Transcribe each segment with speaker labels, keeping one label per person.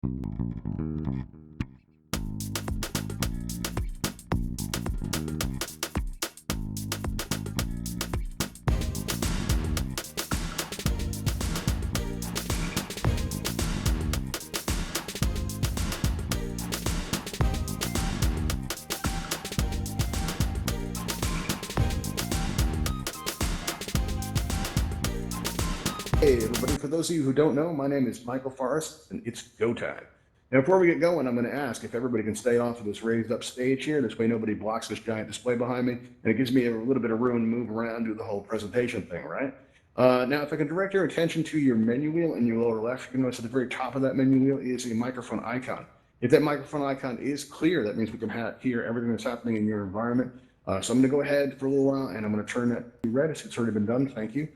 Speaker 1: Hey everybody, for those of you who don't know, my name is Michael Forrest, and it's go time. Now before we get going, I'm going to ask if everybody can stay off of this raised up stage here. This way nobody blocks this giant display behind me, and it gives me a little bit of room to move around, do the whole presentation thing, right? Now if I can direct your attention to your menu wheel in your lower left, you can notice at the very top of that menu wheel is a microphone icon. If that microphone icon is clear, that means we can hear everything that's happening in your environment. So I'm going to go ahead for a little while, and I'm going to turn that to red. It's already been done, thank you.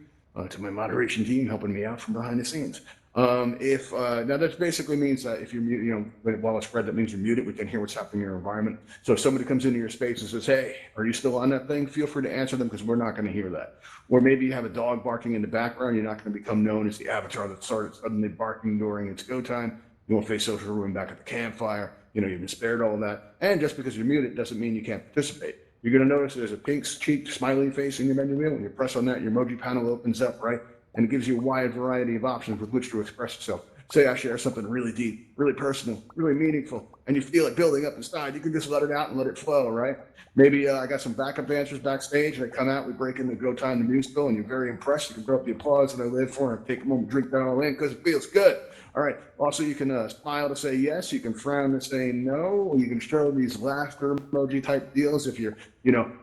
Speaker 1: To my moderation team helping me out from behind the scenes. If now that basically means that if you're mute, while it's red, that means you're muted. We can hear what's happening in your environment. So if somebody comes into your space and says, "Hey, are you still on that thing?" Feel free to answer them because we're not going to hear that. Or maybe you have a dog barking in the background. You're not going to become known as the avatar that started suddenly barking during its go time. You won't face social ruin back at the campfire. You've been spared all of that. And just because you're muted doesn't mean you can't participate. You're going to notice there's a pink cheeked smiley face in your menu wheel. When you press on that, your emoji panel opens up, right? And it gives you a wide variety of options with which to express yourself. Say I share something really deep, really personal, really meaningful, and you feel it building up inside. You can just let it out and let it flow, right? Maybe I got some backup dancers backstage. They come out, we break into Go Time the musical, and you're very impressed. You can throw up the applause that I live for and take a moment, drink that all in because it feels good. All right. Also, you can smile to say yes. You can frown to say no. You can show these laughter emoji type deals if you're,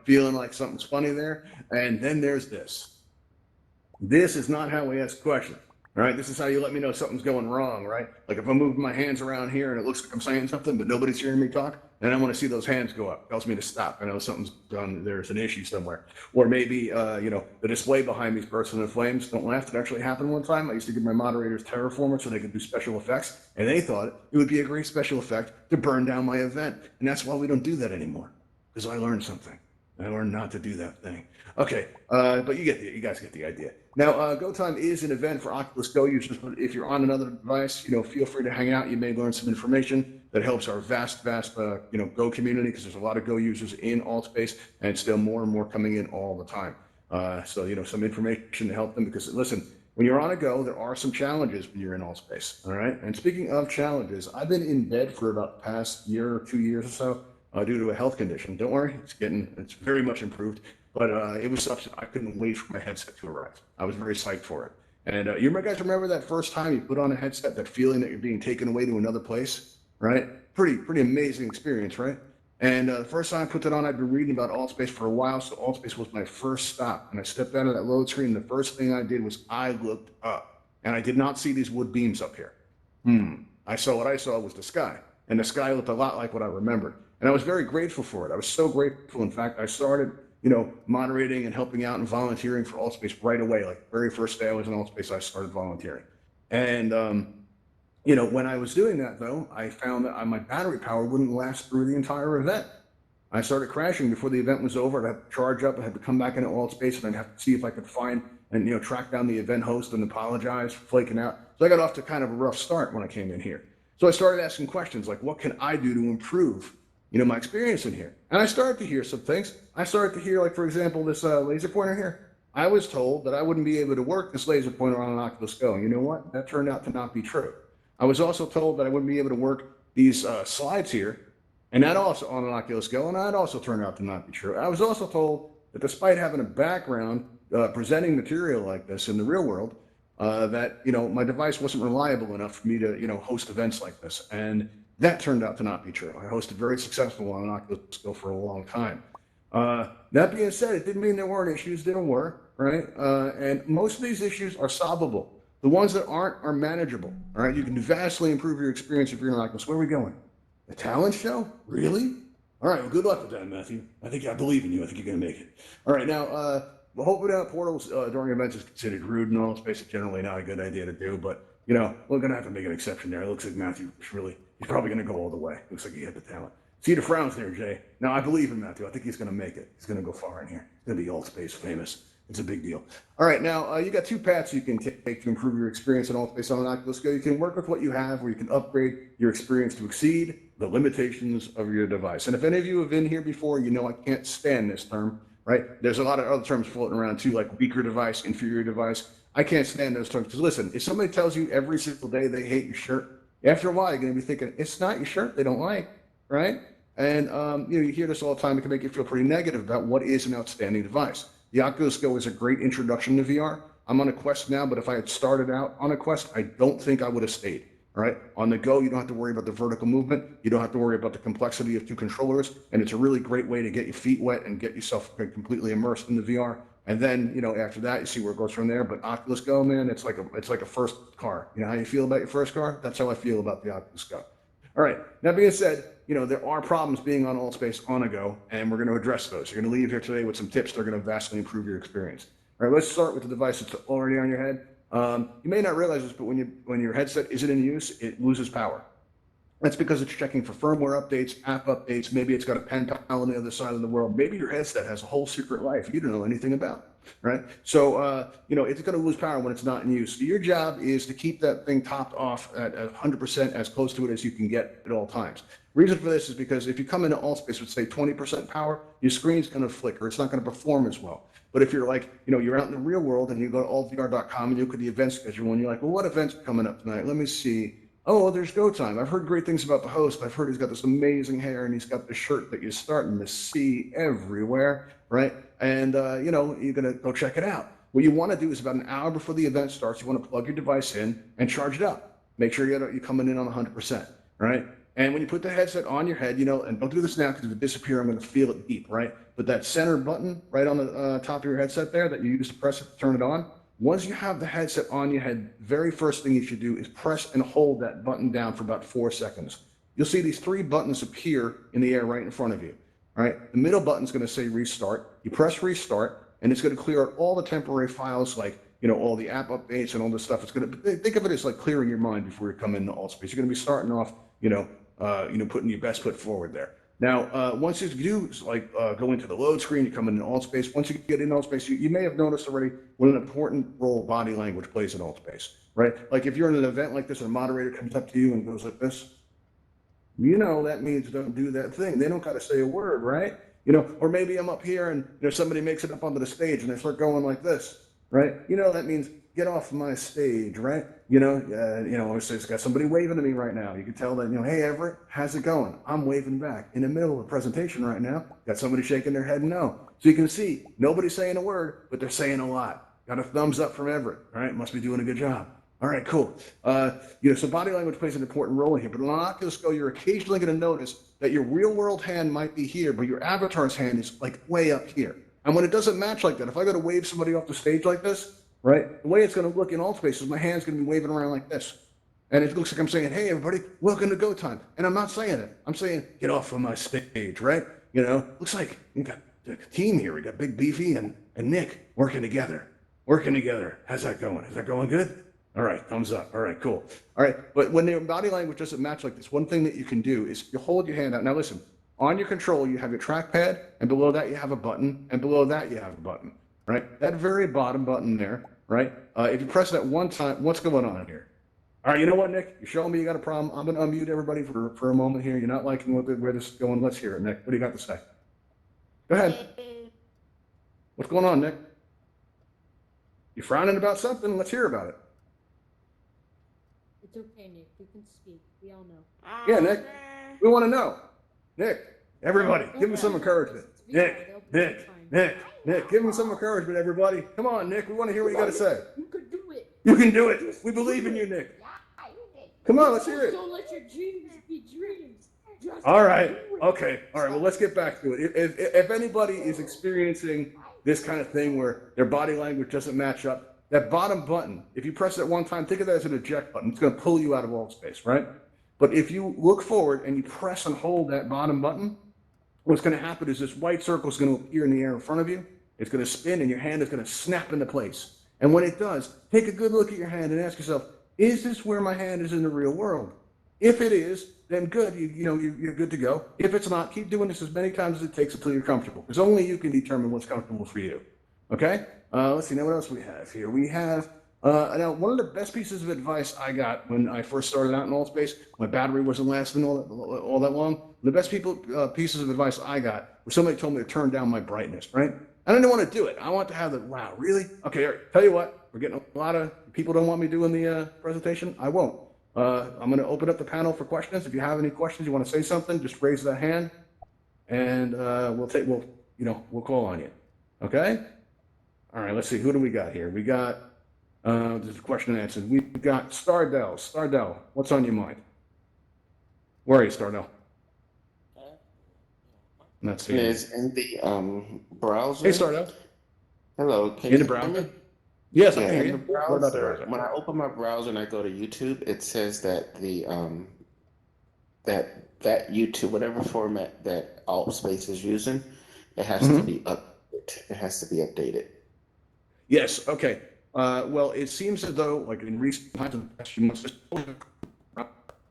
Speaker 1: feeling like something's funny there. And then there's this. This is not how we ask questions. All right, this is how you let me know something's going wrong, right? Like if I'm moving my hands around here and it looks like I'm saying something, but nobody's hearing me talk, then I want to see those hands go up. It tells me to stop. I know something's done. There's an issue somewhere. Or maybe, the display behind me's bursting in flames. Don't laugh. That actually happened one time. I used to give my moderators Terraformer so they could do special effects, and they thought it would be a great special effect to burn down my event. And that's why we don't do that anymore, because I learned something. I learned not to do that thing. Okay, but you guys get the idea. Now, GoTime is an event for Oculus Go users, but if you're on another device, feel free to hang out. You may learn some information that helps our vast, Go community, because there's a lot of Go users in Altspace, and still more and more coming in all the time. So, some information to help them, because listen, when you're on a Go, there are some challenges when you're in Altspace, all right? And speaking of challenges, I've been in bed for about the past year or 2 years or so, due to a health condition. Don't worry, it's very much improved. But it was such that I couldn't wait for my headset to arrive. I was very psyched for it. And you guys remember that first time you put on a headset, that feeling that you're being taken away to another place, right? Pretty amazing experience, right? And the first time I put that on, I'd been reading about Altspace for a while, so Altspace was my first stop. And I stepped out of that load screen, and the first thing I did was I looked up, and I did not see these wood beams up here. I saw what I saw was the sky, and the sky looked a lot like what I remembered. And I was very grateful for it. I was so grateful. In fact, I started, moderating and helping out and volunteering for Altspace right away. Like the very first day I was in Altspace, I started volunteering. And, when I was doing that, though, I found that my battery power wouldn't last through the entire event. I started crashing before the event was over. I'd have to charge up. I had to come back into Altspace, and I'd have to see if I could find and, track down the event host and apologize for flaking out. So I got off to kind of a rough start when I came in here. So I started asking questions like, what can I do to improve my experience in here? And I started to hear some things. I started to hear, like, for example, this laser pointer here. I was told that I wouldn't be able to work this laser pointer on an Oculus Go. You know what? That turned out to not be true. I was also told that I wouldn't be able to work these slides here, and that also on an Oculus Go, and that also turned out to not be true. I was also told that despite having a background presenting material like this in the real world, that my device wasn't reliable enough for me to host events like this, and that turned out to not be true. I hosted very successful on an Oculus Go for a long time. That being said, it didn't mean there weren't issues. There were, right? And most of these issues are solvable. The ones that aren't are manageable. All right, you can vastly improve your experience if you're in Oculus. Where are we going? The talent show? Really? All right, well, good luck with that, Matthew. I believe in you. I think you're going to make it. All right, now, hoping out portals during events is considered rude in Altspace. It's generally not a good idea to do, but, we're going to have to make an exception there. It looks like Matthew is he's probably going to go all the way. Looks like he had the talent. See the frowns there, Jay. Now, I believe in Matthew. I think he's going to make it. He's going to go far in here. He's going to be Altspace famous. It's a big deal. All right, now you got two paths you can take to improve your experience in Altspace on an Oculus Go. You can work with what you have, or you can upgrade your experience to exceed the limitations of your device. And if any of you have been here before, you know I can't stand this term, right? There's a lot of other terms floating around too, like weaker device, inferior device. I can't stand those terms because listen, if somebody tells you every single day they hate your shirt, after a while you're going to be thinking it's not your shirt they don't like, right? And you hear this all the time. It can make you feel pretty negative about what is an outstanding device. The Oculus Go is a great introduction to VR. I'm on a Quest now, but if I had started out on a Quest, I don't think I would have stayed. All right. On the Go, you don't have to worry about the vertical movement. You don't have to worry about the complexity of two controllers. And it's a really great way to get your feet wet and get yourself completely immersed in the VR. And then, after that, you see where it goes from there. But Oculus Go, man, it's like a first car. You know how you feel about your first car? That's how I feel about the Oculus Go. All right. That being said, there are problems being on Altspace on a Go, and we're going to address those. You're going to leave here today with some tips that are going to vastly improve your experience. All right, let's start with the device that's already on your head. You may not realize this, but when your headset isn't in use, it loses power. That's because it's checking for firmware updates, app updates. Maybe it's got a pen pal on the other side of the world. Maybe your headset has a whole secret life you don't know anything about, right? So, it's going to lose power when it's not in use. So your job is to keep that thing topped off at 100%, as close to it as you can get at all times. Reason for this is because if you come into Altspace with, say, 20% power, your screen's going to flicker. It's not going to perform as well. But if you're like, you're out in the real world and you go to altvr.com and you look at the event schedule and you're like, well, what event's coming up tonight? Let me see. Oh, there's Go Time. I've heard great things about the host. I've heard he's got this amazing hair and he's got the shirt that you're starting to see everywhere, right? And, you're going to go check it out. What you want to do is about an hour before the event starts, you want to plug your device in and charge it up. Make sure you're coming in on 100%, right? And when you put the headset on your head, and don't do this now because if it disappears, I'm going to feel it deep, right? But that center button right on the top of your headset there that you use to press it to turn it on, once you have the headset on your head, very first thing you should do is press and hold that button down for about 4 seconds. You'll see these 3 buttons appear in the air right in front of you. All right, the middle button's going to say restart. You press restart, and it's going to clear out all the temporary files, like all the app updates and all this stuff. It's going to think of it as like clearing your mind before you come into Altspace. You're going to be starting off, putting your best foot forward there. Now, once you do go into the load screen, you come into Altspace. Once you get in Altspace, you may have noticed already what an important role body language plays in Altspace, right? Like if you're in an event like this and a moderator comes up to you and goes like this, that means don't do that thing. They don't got to say a word, right? Or maybe I'm up here and somebody makes it up onto the stage and they start going like this, right? That means get off my stage, right? It's got somebody waving to me right now. You can tell that, hey, Everett, how's it going? I'm waving back. In the middle of a presentation right now, got somebody shaking their head no. So you can see, nobody's saying a word, but they're saying a lot. Got a thumbs up from Everett, all right? Must be doing a good job. All right, cool. So body language plays an important role in here, but on Oculus Go, you're occasionally going to notice that your real world hand might be here, but your avatar's hand is like way up here. And when it doesn't match like that, if I go to wave somebody off the stage like this, right? The way it's going to look in Altspace is my hand's going to be waving around like this. And it looks like I'm saying, hey, everybody, welcome to Go Time. And I'm not saying it. I'm saying, get off of my stage, right? Looks like we got a team here. We got Big Beefy and Nick working together. How's that going? Is that going good? All right, thumbs up. All right, cool. All right, but when your body language doesn't match like this, one thing that you can do is you hold your hand out. Now listen, on your control, you have your trackpad, and below that you have a button, and below that you have a button. Right? That very bottom button there, right? If you press that one time, what's going on here? All right, you know what, Nick? You're showing me you got a problem. I'm going to unmute everybody for a moment here. You're not liking where this is going. Let's hear it, Nick. What do you got to say? Go ahead. What's going on, Nick? You're frowning about something. Let's hear about it.
Speaker 2: It's okay, Nick. You can speak. We all know.
Speaker 1: Yeah, Nick. We want to know. Nick, everybody, give him some encouragement. Nick, give him some encouragement, everybody. Come on, Nick. We want to hear what you got to say.
Speaker 2: You can do it.
Speaker 1: You can do it. We believe in you, Nick. Come on, let's hear it.
Speaker 2: Don't let your dreams be dreams.
Speaker 1: All right. Okay. All right. Well, let's get back to it. If anybody is experiencing this kind of thing where their body language doesn't match up, that bottom button, if you press it one time, think of that as an eject button. It's going to pull you out of Altspace, right? But if you look forward and you press and hold that bottom button, what's going to happen is this white circle is going to appear in the air in front of you. It's going to spin and your hand is going to snap into place. And when it does, take a good look at your hand and ask yourself, is this where my hand is in the real world? If it is, then good, you're good to go. If it's not, keep doing this as many times as it takes until you're comfortable, because only you can determine what's comfortable for you. Okay. Let's see. Now what else we have here? We have now one of the best pieces of advice I got when I first started out in Altspace. My battery wasn't lasting all that long. The best pieces of advice I got was somebody told me to turn down my brightness. Right. I didn't want to do it. I want to have the wow. Really? Okay. All right, tell you what. We're getting a lot of people don't want me doing the presentation. I won't. I'm going to open up the panel for questions. If you have any questions, you want to say something, just raise that hand, and we'll call on you. Okay. All right, let's see. Who do we got here? We got, there's a question and answer. We've got Stardell. Stardell, what's on your mind? Where are you, Stardell? Let's see.
Speaker 3: Is in the
Speaker 1: Hey,
Speaker 3: browser.
Speaker 1: Stardell.
Speaker 3: Hello, can
Speaker 1: In the
Speaker 3: you hear
Speaker 1: browser?
Speaker 3: me?
Speaker 1: Yes, I
Speaker 3: Yeah,
Speaker 1: can hear
Speaker 3: in the
Speaker 1: you. What about the
Speaker 3: browser.
Speaker 1: browser?
Speaker 3: When I open my browser and I go to YouTube, it says that the that YouTube, whatever format that Altspace is using, it has to
Speaker 1: Hmm.
Speaker 3: be it has to be updated.
Speaker 1: Yes, okay. Well, it seems as though, like in recent times, in the past few months,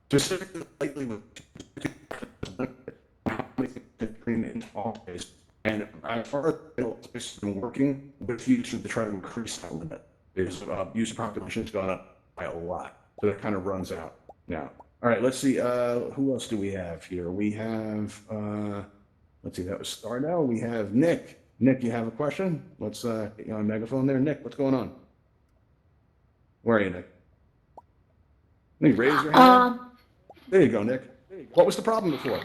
Speaker 1: specifically lately with in Office, and as far as it's been working with YouTube to try to increase that limit. Is user population has gone up by a lot, so that kind of runs out now. All right, let's see. Who else do we have here? We have. Let's see. That was Star now. We have Nick. Nick, you have a question? Let's get you on megaphone there. Nick, what's going on? Where are you, Nick? Can you raise your hand?
Speaker 4: Um,
Speaker 1: There you go, Nick. What was the problem before?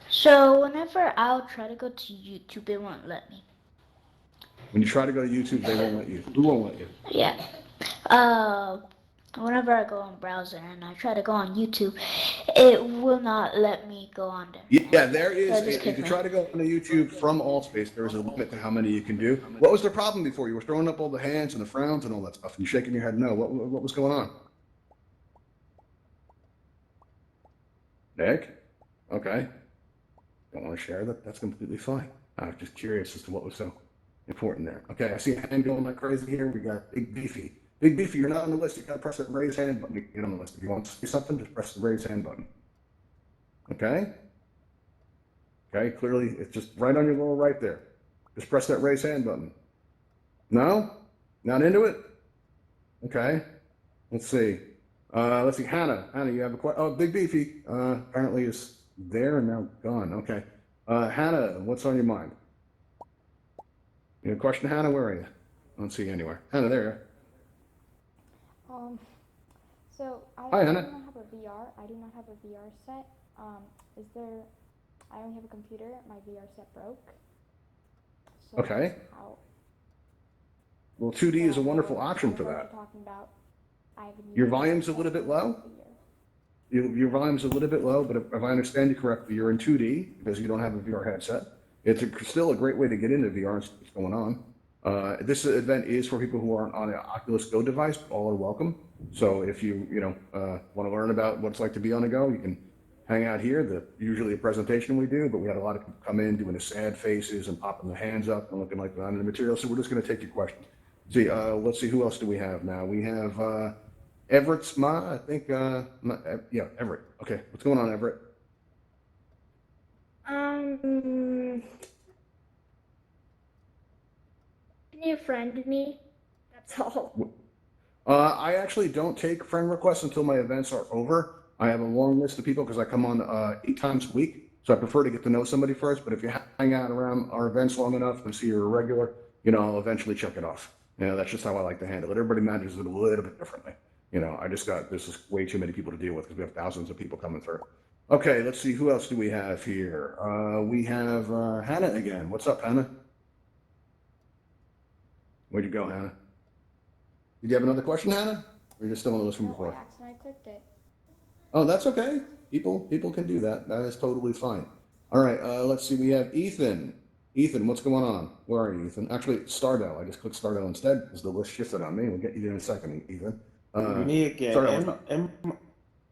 Speaker 4: so whenever I'll try to go to YouTube, it won't let me.
Speaker 1: When you try to go to YouTube, they won't let you. Who won't let you?
Speaker 4: Yeah. Uh, whenever I go on browser and I try to go on YouTube, it will not let me go on there.
Speaker 1: Yeah, there
Speaker 4: So
Speaker 1: is.
Speaker 4: I just
Speaker 1: If
Speaker 4: click
Speaker 1: you
Speaker 4: on.
Speaker 1: try to go into YouTube from Allspace, there is a limit to how many you can do. What was the problem before? You were throwing up all the hands and the frowns and all that stuff, and you're shaking your head no. What was going on? Nick? Okay. Don't want to share that. That's completely fine. I was just curious as to what was so important there. Okay, I see a hand going like crazy here. We got Big Beefy. Big Beefy, you're not on the list. You got to press that raise hand button to get on the list. If you want to say something, just press the raise hand button. Okay? Okay, clearly it's just right on your lower right there. Just press that raise hand button. No? Not into it? Okay. Let's see. Let's see. Hannah. Hannah, you have a question? Oh, Big Beefy apparently is there and now gone. Okay. Hannah, what's on your mind? You have a question, Hannah? Where are you? I don't see you anywhere. Hannah, there.
Speaker 5: Um, so
Speaker 1: Hi,
Speaker 5: I do
Speaker 1: Hannah.
Speaker 5: not have a VR. I do not have a VR set. Is there? I only have a computer. My VR set broke. So
Speaker 1: Okay.
Speaker 5: how?
Speaker 1: Well, 2D
Speaker 5: So
Speaker 1: is a wonderful
Speaker 5: I
Speaker 1: option
Speaker 5: don't
Speaker 1: for
Speaker 5: know what
Speaker 1: that.
Speaker 5: you're talking about. I haven't
Speaker 1: Your
Speaker 5: used a VR
Speaker 1: volume's a
Speaker 5: set
Speaker 1: little bit
Speaker 5: in
Speaker 1: low.
Speaker 5: a year.
Speaker 1: Your volume's a little bit low, but if I understand you correctly, you're in 2D because you don't have a VR headset. Still a great way to get into VR and see what's going on. This event is for people who aren't on an Oculus Go device. All are welcome. So if you want to learn about what it's like to be on a Go, you can hang out here. Usually a presentation we do, but we had a lot of people come in doing the sad faces and popping their hands up and looking like they're on the material. So we're just going to take your questions. See, let's see who else do we have now. We have Everett Sma, I think. Yeah, Everett. Okay, what's going on, Everett?
Speaker 6: Can you friend me? That's all.
Speaker 1: I actually don't take friend requests until my events are over. I have a long list of people because I come on 8 times a week. So I prefer to get to know somebody first. But if you hang out around our events long enough and see you're a regular, I'll eventually check it off. That's just how I like to handle it. Everybody manages it a little bit differently. This is way too many people to deal with because we have thousands of people coming through. Okay, let's see. Who else do we have here? We have Hannah again. What's up, Hannah? Where'd you go, Hannah? Did you have another question, Hannah? Or you're still on the list from
Speaker 5: No, I
Speaker 1: before?
Speaker 5: accidentally clicked it.
Speaker 1: Oh, that's okay. People can do that. That is totally fine. All right, let's see. We have Ethan. Ethan, what's going on? Where are you, Ethan? Actually, Stardell. I just clicked Stardell instead because the list shifted on me. We'll get you there in a second, Ethan.
Speaker 3: Me again.
Speaker 1: Stardell, what's up?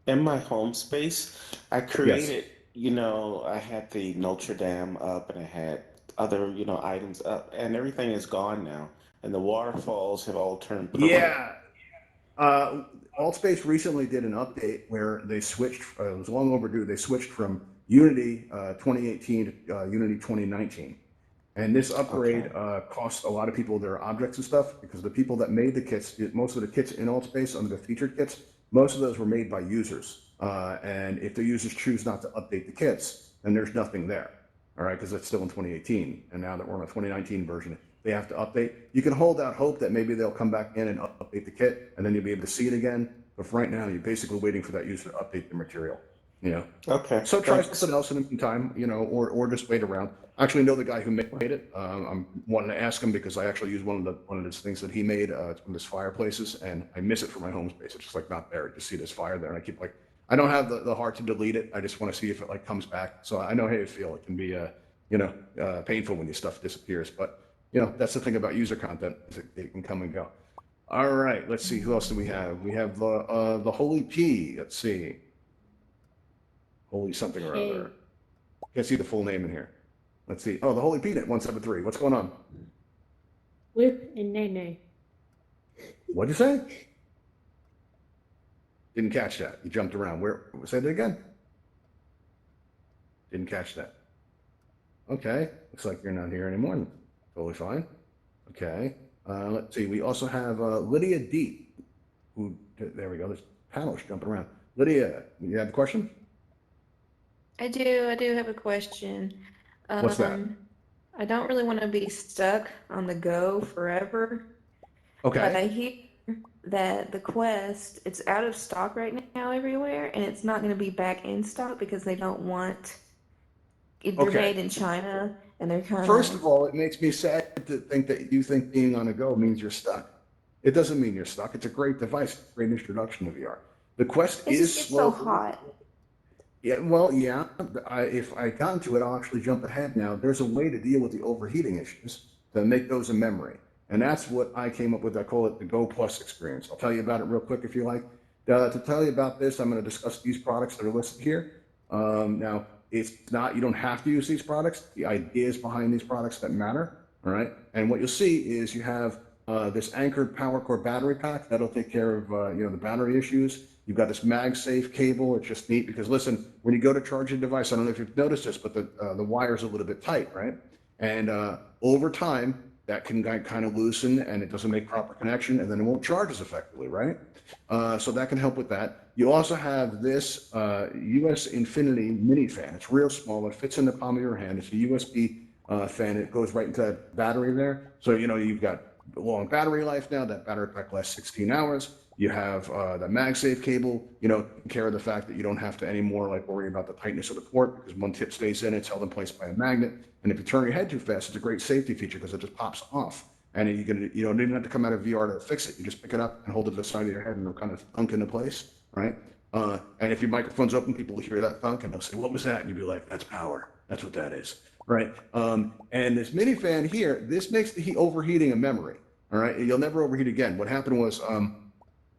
Speaker 3: In my home space, I
Speaker 1: Yes.
Speaker 3: created. I had the Notre Dame up, and I had other items up, and everything is gone now, and the waterfalls have all turned purple.
Speaker 1: Yeah. Altspace recently did an update where they switched. It was long overdue. They switched from Unity 2018 to Unity 2019. And this upgrade
Speaker 3: Okay.
Speaker 1: costs a lot of people their objects and stuff because the people that made the kits, most of the kits in Altspace under the featured kits, most of those were made by users. And if the users choose not to update the kits, then there's nothing there. All right, because it's still in 2018. And now that we're on a 2019 version, they have to update. You can hold out hope that maybe they'll come back in and update the kit, and then you'll be able to see it again. But for right now, you're basically waiting for that user to update the material. You know,
Speaker 3: Okay.
Speaker 1: so try
Speaker 3: Thanks.
Speaker 1: something else in the meantime, you know, or just wait around. I actually know the guy who made it. I'm wanting to ask him because I actually use one of his things that he made. It's one of his fireplaces, and I miss it for my home space. It's just like not there. I just see this fire there, and I keep like, I don't have the heart to delete it. I just want to see if it like comes back. So I know how you feel. It can be painful when your stuff disappears, but you know that's the thing about user content. Is it can come and go. All right, let's see. Who else do we have? We have the Holy P. Let's see. Holy something or
Speaker 2: Hey.
Speaker 1: other. Can't see the full name in here. Let's see. Oh, the Holy Peanut 173. What's going on?
Speaker 2: Whip and Nene.
Speaker 1: What'd you say? Didn't catch that. You jumped around. Where? Say that again. Didn't catch that. Okay. Looks like you're not here anymore. Totally fine. Okay. Let's see. We also have Lydia D. Who? There we go. There's panels jumping around. Lydia, you have a question?
Speaker 7: I do have a question.
Speaker 1: What's that?
Speaker 7: I don't really want to be stuck on the go forever, but
Speaker 1: Okay.
Speaker 7: I hear that the Quest, it's out of stock right now everywhere, and it's not going to be back in stock because they don't want they're
Speaker 1: Okay.
Speaker 7: made in China and they're kind
Speaker 1: First
Speaker 7: of
Speaker 1: of all, it makes me sad to think that you think being on a go means you're stuck. It doesn't mean you're stuck. It's a great device, great introduction to VR. The Quest
Speaker 7: it
Speaker 1: is
Speaker 7: just gets so
Speaker 1: slow.
Speaker 7: hot.
Speaker 1: Yeah, well, yeah. If I got into it, I'll actually jump ahead now. There's a way to deal with the overheating issues to make those a memory. And that's what I came up with. I call it the Go Plus experience. I'll tell you about it real quick if you like. To tell you about this, I'm going to discuss these products that are listed here. Now, it's not, you don't have to use these products. The ideas behind these products that matter. All right. And what you'll see is you have this anchored power core battery pack that'll take care of the battery issues. You've got this MagSafe cable. It's just neat because listen, when you go to charge a device, I don't know if you've noticed this, but the wire's a little bit tight, right? And over time, that can kind of loosen and it doesn't make proper connection, and then it won't charge as effectively, right? So that can help with that. You also have this US Infinity mini fan. It's real small. It fits in the palm of your hand. It's a USB fan. It goes right into that battery there. So you've got long battery life now. That battery pack lasts 16 hours. You have the MagSafe cable, taking care of the fact that you don't have to anymore like worry about the tightness of the port because one tip stays in, it's held in place by a magnet. And if you turn your head too fast, it's a great safety feature because it just pops off. And you don't even have to come out of VR to fix it. You just pick it up and hold it to the side of your head and it'll kind of thunk into place, right? And if your microphone's open, people will hear that thunk and they'll say, "What was that?" And you'll be like, "That's power. That's what that is." Right? And this mini fan here, this makes the overheating a memory. All right? You'll never overheat again. What happened was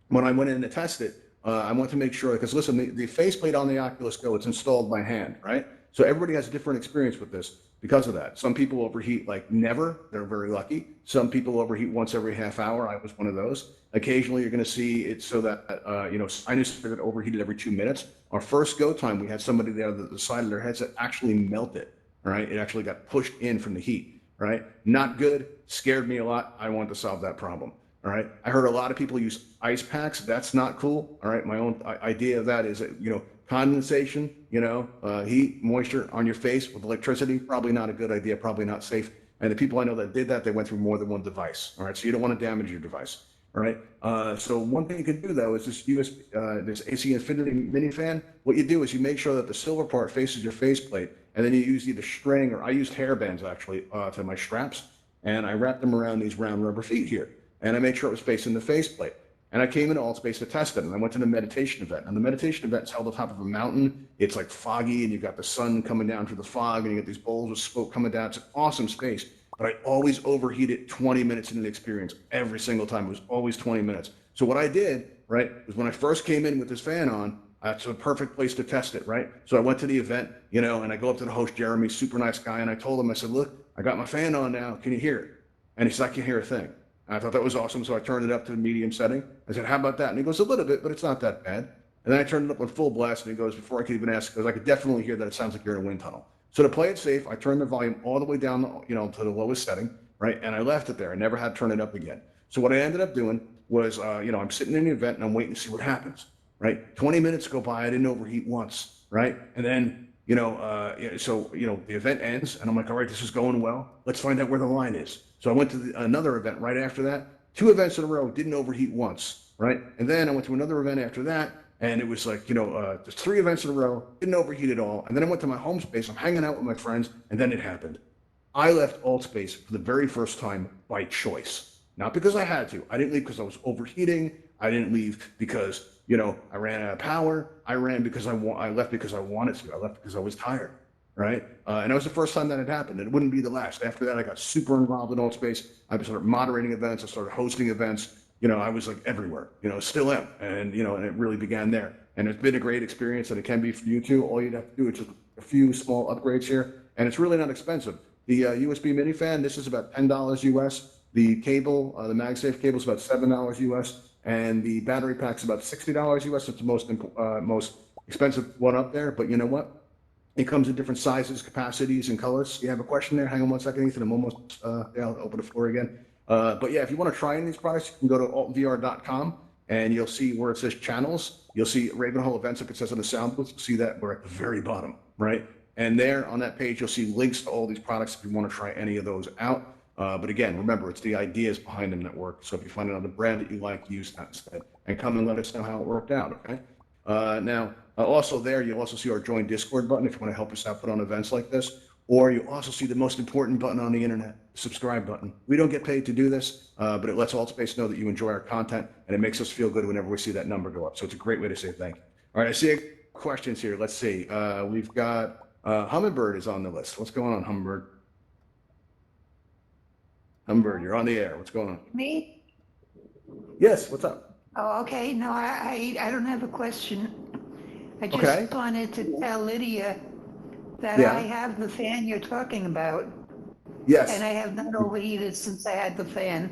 Speaker 1: when I went in to test it, I want to make sure, because listen, the faceplate on the Oculus Go, it's installed by hand, right? So everybody has a different experience with this because of that. Some people overheat like never, they're very lucky. Some people overheat once every half hour. I was one of those. Occasionally you're going to see it so that, I knew somebody that overheated every 2 minutes. Our first go time, we had somebody there that the side of their headset actually melted, right? It actually got pushed in from the heat, right? Not good, scared me a lot. I wanted to solve that problem. All right. I heard a lot of people use ice packs. That's not cool. All right. My own idea of that is that, condensation, heat, moisture on your face with electricity, probably not a good idea, probably not safe. And the people I know that did that, they went through more than one device. All right. So you don't want to damage your device. All right. So one thing you can do though is this AC Infinity mini fan. What you do is you make sure that the silver part faces your faceplate, and then you use either string or I used hair bands actually to my straps, and I wrapped them around these round rubber feet here. And I made sure it was facing the faceplate. And I came into Altspace to test it, and I went to the meditation event. And the meditation event is held on top of a mountain. It's like foggy, and you've got the sun coming down through the fog, and you get these bowls of smoke coming down. It's an awesome space. But I always overheated 20 minutes into the experience. Every single time. It was always 20 minutes. So what I did, right, was when I first came in with this fan on, that's a perfect place to test it, right? So I went to the event, and I go up to the host, Jeremy, super nice guy, and I told him, I said, "Look, I got my fan on now. Can you hear it?" And he said, "I can't hear a thing." I thought that was awesome, so I turned it up to the medium setting. I said, "How about that?" And he goes, "A little bit, but it's not that bad." And then I turned it up on full blast, and he goes, before I could even ask, because I could definitely hear that it sounds like you're in a wind tunnel. So to play it safe, I turned the volume all the way down, to the lowest setting, right? And I left it there. I never had to turn it up again. So what I ended up doing was, I'm sitting in the event and I'm waiting to see what happens, right? 20 minutes go by, I didn't overheat once, right? And then, the event ends and I'm like, all right, this is going well. Let's find out where the line is. So I went to another event right after that. 2 events in a row, didn't overheat once, right? And then I went to another event after that, and it was like, there's 3 events in a row, didn't overheat at all. And then I went to my home space, I'm hanging out with my friends, and then it happened. I left Altspace for the very first time by choice. Not because I had to. I didn't leave because I was overheating. I didn't leave because, I ran out of power. I left because I wanted to. I left because I was tired, right? And that was the first time that had happened. It wouldn't be the last. After that, I got super involved in Altspace. I started moderating events. I started hosting events. I was like everywhere, still am. And, and it really began there. And it's been a great experience, and it can be for you too. All you'd have to do is just a few small upgrades here. And it's really not expensive. The USB mini fan, this is about $10 US. The cable, the MagSafe cable is about $7 US. And the battery pack's about $60 US. It's the most expensive one up there. But you know what? It comes in different sizes, capacities, and colors. You have a question there? Hang on one second, Ethan. I'm almost, I'll open the floor again. But yeah, if you want to try any of these products, you can go to altvr.com and you'll see where it says channels. You'll see Ravenhall events, like it says on the sound booth. You'll see that we're at the very bottom, right? And there on that page, you'll see links to all these products if you want to try any of those out. But again, remember, it's the ideas behind them that work. So if you find another brand that you like, use that instead. And come and let us know how it worked out, okay? Also there, you'll also see our Join Discord button if you want to help us out put on events like this. Or you also see the most important button on the internet, the subscribe button. We don't get paid to do this, but it lets Altspace know that you enjoy our content, and it makes us feel good whenever we see that number go up. So it's a great way to say thank you. All right, I see questions here. Let's see. We've got Hummingbird is on the list. What's going on, Hummingbird? Hummingbird, you're on the air. What's going on?
Speaker 8: Me?
Speaker 1: Yes, what's up?
Speaker 8: Oh, okay. No, I don't have a question. I just
Speaker 1: Okay.
Speaker 8: wanted to tell Lydia that
Speaker 1: Yeah.
Speaker 8: I have the fan you're talking about,
Speaker 1: Yes.
Speaker 8: and I have not overheated since I had the fan.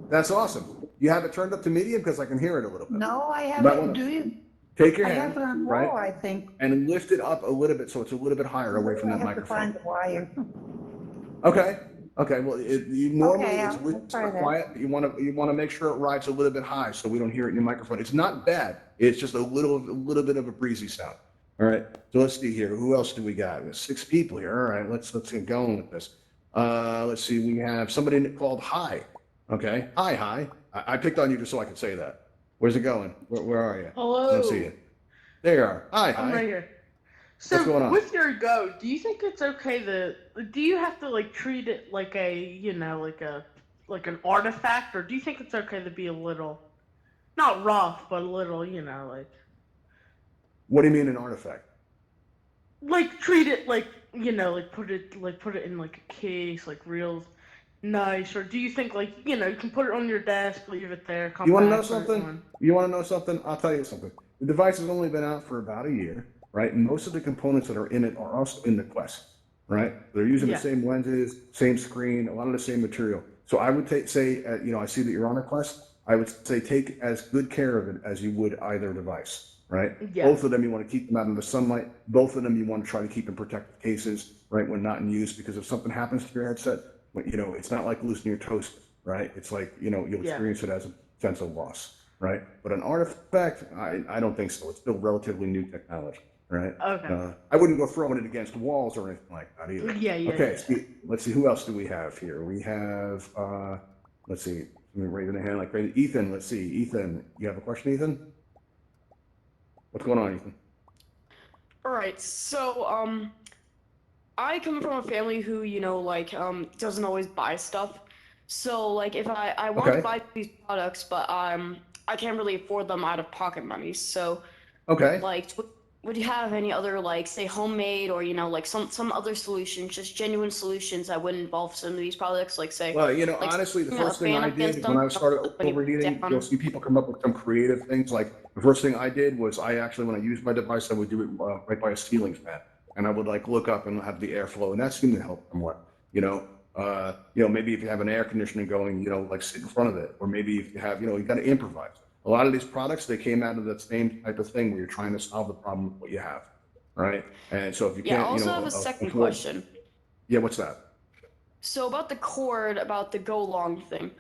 Speaker 1: That's awesome. You have it turned up to medium because I can hear it a little bit.
Speaker 8: No, I
Speaker 1: might
Speaker 8: haven't.
Speaker 1: wanna
Speaker 8: Do you?
Speaker 1: Take your
Speaker 8: I
Speaker 1: hand,
Speaker 8: have it on
Speaker 1: right,
Speaker 8: low, I think.
Speaker 1: and lift it up a little bit so it's a little bit higher away from
Speaker 8: I
Speaker 1: that
Speaker 8: have to
Speaker 1: microphone.
Speaker 8: find the wire.
Speaker 1: Okay. Okay. Well, you normally
Speaker 8: Okay,
Speaker 1: it's
Speaker 8: I'll
Speaker 1: whisper
Speaker 8: try that.
Speaker 1: quiet, but you want to make sure it rides a little bit high so we don't hear it in your microphone. It's not bad. It's just a little bit of a breezy sound. All right. So let's see here. Who else do we got? There's 6 people here. All right. Let's get going with this. Let's see. We have somebody called Hi. Okay. Hi. I picked on you just so I could say that. Where's it going? Where are you?
Speaker 9: Hello.
Speaker 1: I don't see you. There you are. Hi.
Speaker 9: I'm right here. So
Speaker 1: What's going on?
Speaker 9: with your Go, do you think it's okay do you have to treat it like like an artifact, or do you think it's okay to be a little, not rough, but a little,
Speaker 1: What do you mean an artifact?
Speaker 9: treat it put it in a case, real nice, or do you think you can put it on your desk, leave it there, come
Speaker 1: You want to
Speaker 9: back,
Speaker 1: know something? You want to know something? I'll tell you something. The device has only been out for about a year, right? And most of the components that are in it are also in the Quest, right? They're using the same lenses, same screen, a lot of the same material. So I would say, I see that you're on a Quest. I would say take as good care of it as you would either device, right?
Speaker 9: Yeah.
Speaker 1: Both of them, you want to keep them out in the sunlight. Both of them, you want to try to keep in protected cases, right, when not in use, because if something happens to your headset, it's not like losing your toaster, right? It's like, you'll experience it as a sense of loss, right? But an artifact, I don't think so. It's still relatively new technology, right?
Speaker 9: Okay.
Speaker 1: I wouldn't go throwing it against walls or anything like that either.
Speaker 9: Yeah.
Speaker 1: Okay, let's see, who else do we have here? We have, let's see, raising a hand like crazy. Ethan, let's see. Ethan, you have a question, Ethan? What's going on, Ethan?
Speaker 10: All right, so I come from a family who doesn't always buy stuff. So if I want to buy these products, but I can't really afford them out of pocket money. So would you have any other say homemade or some other solutions, just genuine solutions that would involve some of these products,
Speaker 1: Well, honestly, the first thing I did when I started overheating, you'll see people come up with some creative things. Like the first thing I did was when I used my device, I would do it right by a ceiling fan, and I would look up and have the airflow, and that seemed to help somewhat. Maybe if you have an air conditioning going, sit in front of it, or maybe if you have, you got to improvise. A lot of these products, they came out of that same type of thing where you're trying to solve the problem with what you have, right? And so if you
Speaker 10: Yeah, I
Speaker 1: can't,
Speaker 10: also have a second question.
Speaker 1: Yeah, what's that?
Speaker 10: So about the cord, about the Go Long thing.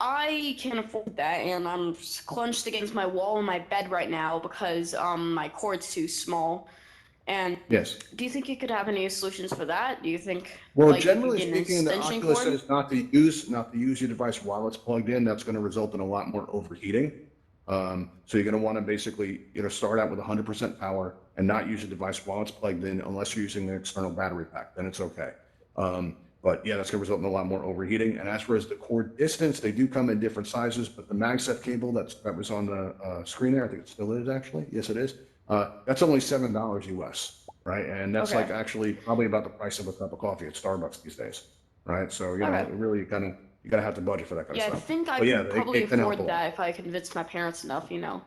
Speaker 10: I can't afford that, and I'm clenched against my wall in my bed right now because my cord's too small. And
Speaker 1: Yes.
Speaker 10: do you think you could have any solutions for that? Do you think
Speaker 1: Well,
Speaker 10: like you
Speaker 1: generally
Speaker 10: could get an
Speaker 1: speaking, the
Speaker 10: extension
Speaker 1: Oculus
Speaker 10: cord?
Speaker 1: says not to use your device while it's plugged in. That's going to result in a lot more overheating. So you're going to want to basically, start out with 100% power and not use your device while it's plugged in, unless you're using the external battery pack. Then it's okay. But yeah, that's going to result in a lot more overheating. And as far as the cord distance, they do come in different sizes. But the MagSafe cable that was on the screen there, I think it still is actually. Yes, it is. That's only $7 US, right? And that's
Speaker 10: Okay.
Speaker 1: like actually probably about the price of a cup of coffee at Starbucks these days, right? So you know, really you gotta have to budget for that kind of
Speaker 10: Yeah, I
Speaker 1: stuff.
Speaker 10: think I
Speaker 1: But yeah,
Speaker 10: could probably
Speaker 1: it can help
Speaker 10: afford
Speaker 1: a lot.
Speaker 10: that if I convince my parents enough, you know.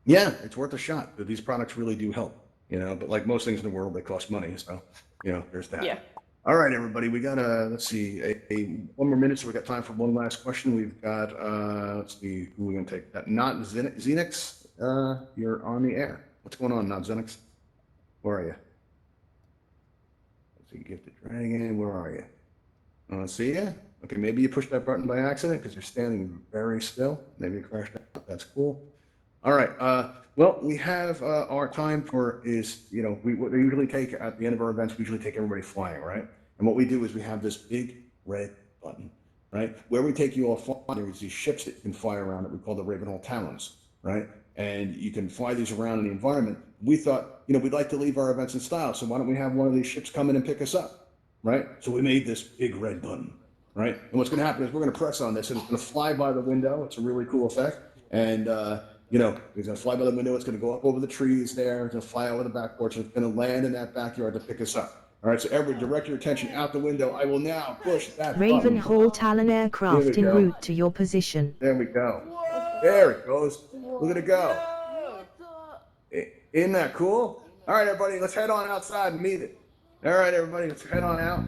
Speaker 1: Yeah, it's worth a shot. These products really do help, But like most things in the world, they cost money, so there's that.
Speaker 10: Yeah.
Speaker 1: All right, everybody, we got let's see, one more minute, so we got time for one last question. We've got let's see, who are we gonna take? That not Xenix, you're on the air. What's going on, not Xenix? Where are you? Let's see, Gifted Dragon, where are you? I don't see you. Okay, maybe you pushed that button by accident because you're standing very still. Maybe you crashed out. That's cool. All right. Well, we have our time for is, we usually take at the end of our events, we usually take everybody flying, right? And what we do is we have this big red button, right? Where we take you all flying, there's these ships that you can fly around that we call the Ravenhall Talons, right? And you can fly these around in the environment. We thought, we'd like to leave our events in style. So why don't we have one of these ships come in and pick us up, right? So we made this big red button, right? And what's going to happen is we're going to press on this and it's going to fly by the window. It's a really cool effect. And, it's going to fly by the window. It's going to go up over the trees there. It's going to fly over the back porch. It's going to land in that backyard to pick us up. All right, so everybody direct your attention out the window. I will now push that button.
Speaker 11: Ravenhall Talon aircraft en route to your position.
Speaker 1: There we go. There it goes. Look at it go. Isn't that cool? All right, everybody, let's head on outside and meet it. All right, everybody, let's head on out.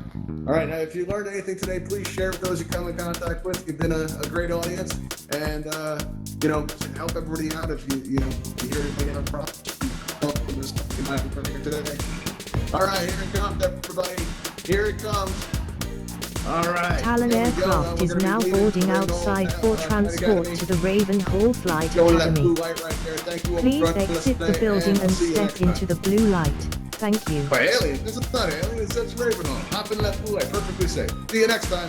Speaker 1: All right, now if you learned anything today, please share with those you come in contact with. You've been a great audience, and help everybody out if you hear anything on problems. Today. All right, here it comes, everybody. Here it comes. All right.
Speaker 11: Talon aircraft is now boarding outside for transport to the Ravenhall Flight Academy. Please exit the building and step into the blue light. Thank you.
Speaker 1: By aliens, this is not aliens, that's Ravenhall. Hop in that blue light, perfectly safe. See you next time.